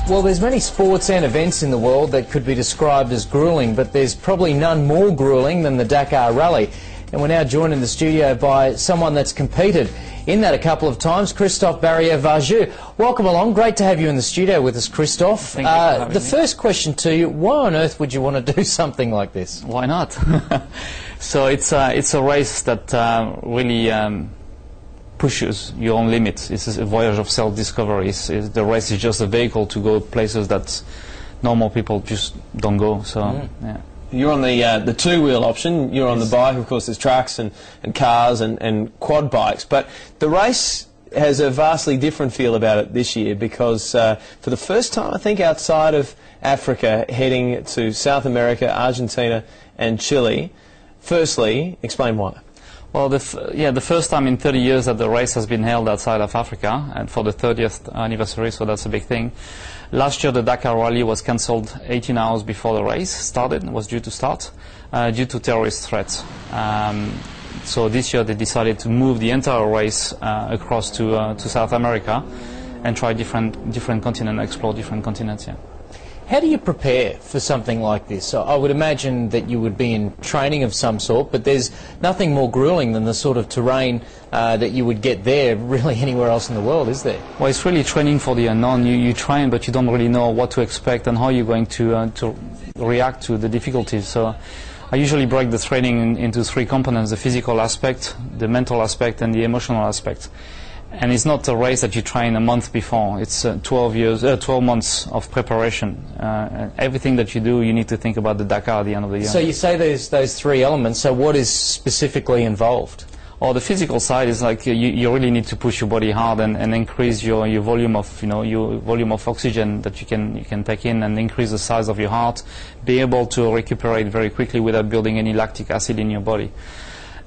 Well, there's many sports and events in the world that could be described as gruelling, but there's probably none more gruelling than the Dakar Rally. And we're now joined in the studio by someone that's competed in that a couple of times, Christophe Barriere-Varju. Welcome along. Great to have you in the studio with us, Christophe. Thank you for having the me. first question to you, why on earth would you want to do something like this? Why not? So it's a race that really pushes your own limits. It's a voyage of self-discovery. The race is just a vehicle to go places that normal people just don't go. So yeah. You're on the two-wheel option. You're on the bike. Of course, there's trucks and cars and quad bikes. But the race has a vastly different feel about it this year because for the first time, I think, outside of Africa, heading to South America, Argentina and Chile. Firstly, explain why. Well, the first time in 30 years that the race has been held outside of Africa, and for the 30th anniversary, so that's a big thing. Last year, the Dakar Rally was cancelled 18 hours before the race started, was due to start, due to terrorist threats. So this year, they decided to move the entire race across to South America and try different continents, explore different continents. Yeah. How do you prepare for something like this? So I would imagine that you would be in training of some sort, but there's nothing more gruelling than the sort of terrain that you would get there really anywhere else in the world, is there? Well, it's really training for the unknown. You train, but you don't really know what to expect and how you're going to react to the difficulties. So I usually break the training into three components: the physical aspect, the mental aspect, and the emotional aspect. And it's not a race that you train a month before. It's 12 months of preparation. And everything that you do, you need to think about the Dakar at the end of the year. So you say there's those three elements. So what is specifically involved? Or the physical side is like you really need to push your body hard and increase your volume of your volume of oxygen that you can take in, and increase the size of your heart, be able to recuperate very quickly without building any lactic acid in your body.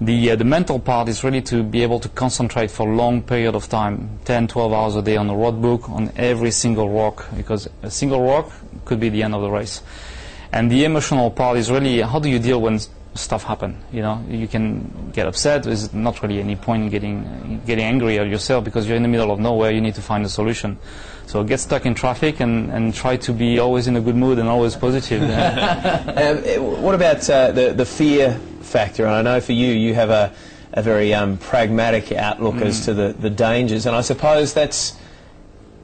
The mental part is really to be able to concentrate for a long period of time, 10, 12 hours a day on the road book, on every single rock, because a single rock could be the end of the race. And the emotional part is really how do you deal when stuff happen. You can get upset. There's not really any point in getting angry at yourself because you're in the middle of nowhere. You need to find a solution. So get stuck in traffic and try to be always in a good mood and always positive. What about the fear factor? And I know for you have a very pragmatic outlook as to the dangers, and I suppose that's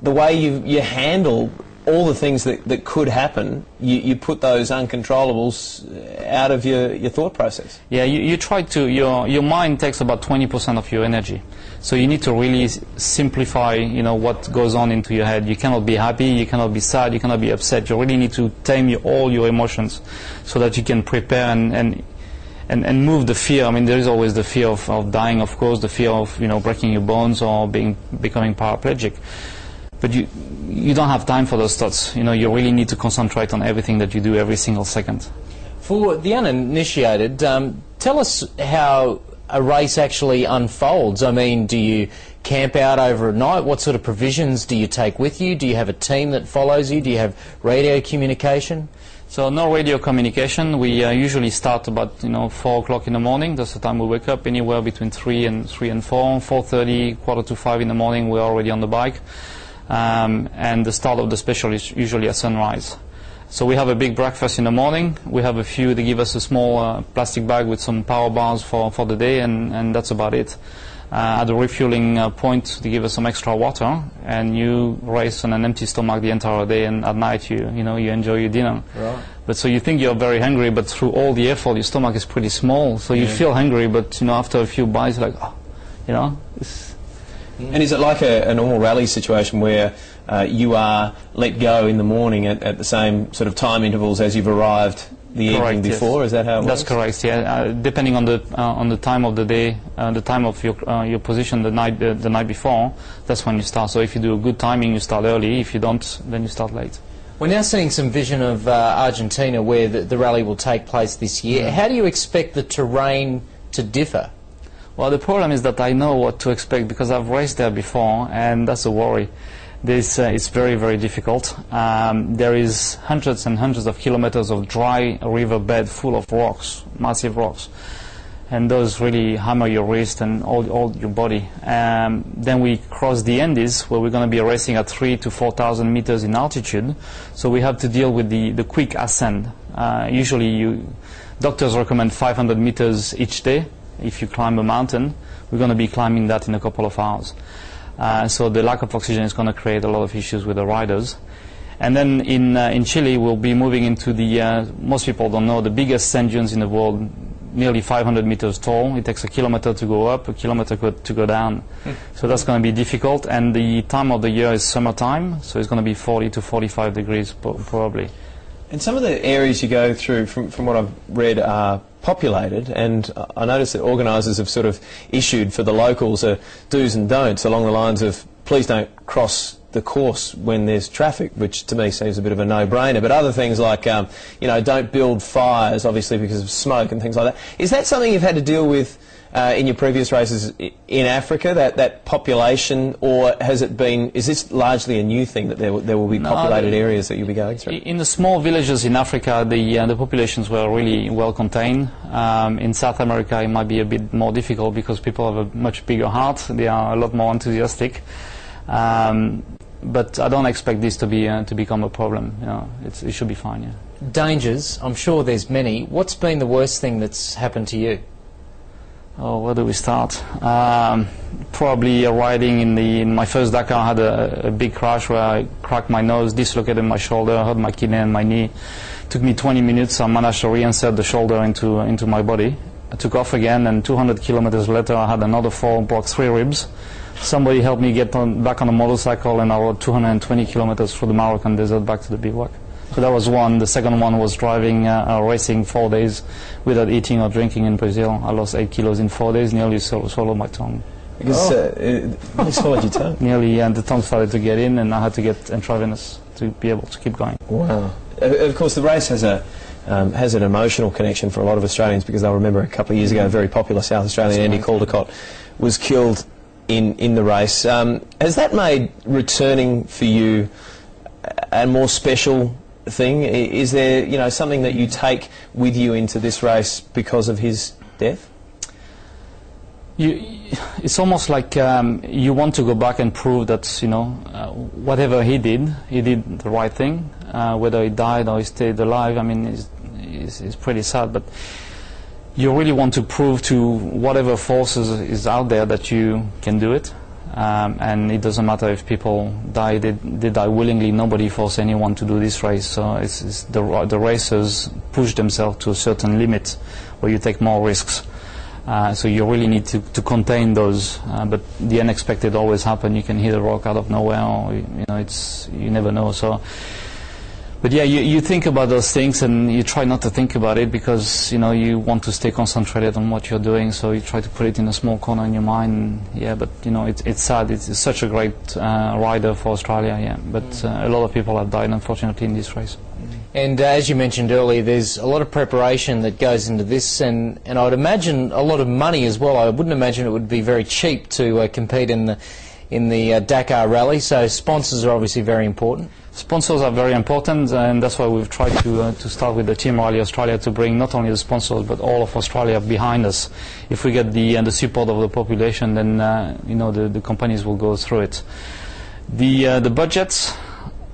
the way you handle all the things that could happen. You put those uncontrollables out of your thought process. Yeah, you try to, your mind takes about 20% of your energy. So you need to really simplify, what goes on into your head. You cannot be happy, you cannot be sad, you cannot be upset. You really need to tame all your emotions so that you can prepare and move the fear. I mean, there is always the fear of dying, of course, the fear of, breaking your bones or becoming paraplegic. But you don't have time for those thoughts. You really need to concentrate on everything that you do every single second. For the uninitiated, tell us how a race actually unfolds. I mean, do you camp out over a night? What sort of provisions do you take with you? Do you have a team that follows you? Do you have radio communication? So no radio communication. We usually start about 4 o'clock in the morning. That's the time we wake up. Anywhere between 3 and 4, 4:30, quarter to 5 in the morning, we're already on the bike. And the start of the special is usually at sunrise. So we have a big breakfast in the morning. We have they give us a small plastic bag with some power bars for the day, and that's about it. At the refueling point, they give us some extra water, and you race on an empty stomach the entire day, and at night you enjoy your dinner. Right. But so you think you're very hungry, but through all the effort, your stomach is pretty small, so you feel hungry, but after a few bites, like, it's... And is it like a normal rally situation where you are let go in the morning at the same sort of time intervals as you've arrived the evening before? Yes. Is that how it works? That's correct, yeah. Depending on the time of the day, the time of your position the night before, that's when you start. So if you do a good timing, you start early. If you don't, then you start late. We're now seeing some vision of Argentina where the rally will take place this year. How do you expect the terrain to differ? Well, the problem is that I know what to expect because I've raced there before, and that's a worry. It's very, very difficult. There is hundreds and hundreds of kilometers of dry riverbed full of rocks, massive rocks. and those really hammer your wrist and all your body. Then we cross the Andes, where we're going to be racing at 3,000 to 4,000 meters in altitude. So we have to deal with the quick ascent. Usually doctors recommend 500 meters each day. If you climb a mountain, we're going to be climbing that in a couple of hours. So the lack of oxygen is going to create a lot of issues with the riders. And then in Chile, we'll be moving into the, most people don't know, the biggest sand dunes in the world, nearly 500 meters tall. It takes a kilometer to go up, a kilometer to go down. So that's going to be difficult. And the time of the year is summertime, so it's going to be 40 to 45 degrees probably. And some of the areas you go through, from what I've read, are populated, and I noticed that organisers have sort of issued for the locals do's and don'ts along the lines of please don't cross the course when there's traffic, which to me seems a bit of a no-brainer, but other things like, you know, don't build fires, obviously because of smoke and things like that. Is that something you've had to deal with in your previous races in Africa, that population, or has it been, is this largely a new thing that there will be populated areas that you'll be going through? In the small villages in Africa, the populations were really well contained. In South America, it might be a bit more difficult because people have a much bigger heart. They are a lot more enthusiastic. But I don't expect this to become a problem. You know, it should be fine. Yeah. Dangers, I'm sure there's many. What's been the worst thing that's happened to you? Oh, where do we start? Probably riding in my first Dakar. I had a big crash where I cracked my nose, dislocated my shoulder, hurt my kidney and my knee. It took me 20 minutes. I managed to reinsert the shoulder into my body. I took off again, and 200 kilometers later I had another fall, broke 3 ribs. Somebody helped me get back on a motorcycle, and I rode 220 kilometers through the Moroccan desert back to the bivouac. So that was one. The second one was racing 4 days without eating or drinking in Brazil. I lost 8 kilos in 4 days, nearly swallowed my tongue. Because it swallowed your tongue? Nearly, and the tongue started to get in, and I had to get intravenous to be able to keep going. Wow. Of course, the race has an emotional connection for a lot of Australians, because they'll remember a couple of years ago, a very popular South Australian, Andy Caldecott, was killed in the race. Has that made returning for you a more special thing? Is there, you know, something that you take with you into this race because of his death? It's almost like you want to go back and prove that, you know, whatever he did the right thing. Whether he died or he stayed alive, I mean, it's pretty sad, but you really want to prove to whatever forces is out there that you can do it. And it doesn't matter if people die, they die willingly. Nobody forced anyone to do this race. So it's the racers push themselves to a certain limit where you take more risks. So you really need to contain those. But the unexpected always happen. You can hit a rock out of nowhere, or you know, you never know. So. But yeah, you think about those things, and you try not to think about it because, you know, you want to stay concentrated on what you're doing, so you try to put it in a small corner in your mind. Yeah, but you know, it's sad. It's such a great rider for Australia, yeah. But a lot of people have died, unfortunately, in this race. And as you mentioned earlier, there's a lot of preparation that goes into this, and I would imagine a lot of money as well. I wouldn't imagine it would be very cheap to compete in the Dakar Rally, so sponsors are obviously very important. Sponsors are very important, and that's why we've tried to start with the Team Rally Australia to bring not only the sponsors but all of Australia behind us. If we get the support of the population, then you know, the companies will go through it. The budgets,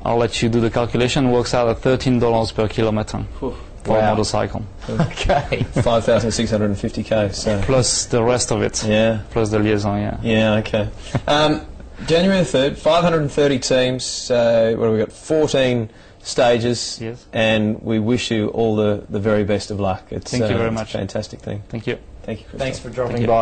I'll let you do the calculation, works out at $13 per kilometre for a motorcycle. Okay. 5,650 so. Plus the rest of it. Yeah. Plus the liaison, yeah. Yeah, okay. January the 3rd, 530 teams, what have we got, 14 stages, yes. And we wish you all the very best of luck. Thank you very much. It's a fantastic thing. Thank you. Thank you, Christophe. Thanks for dropping by.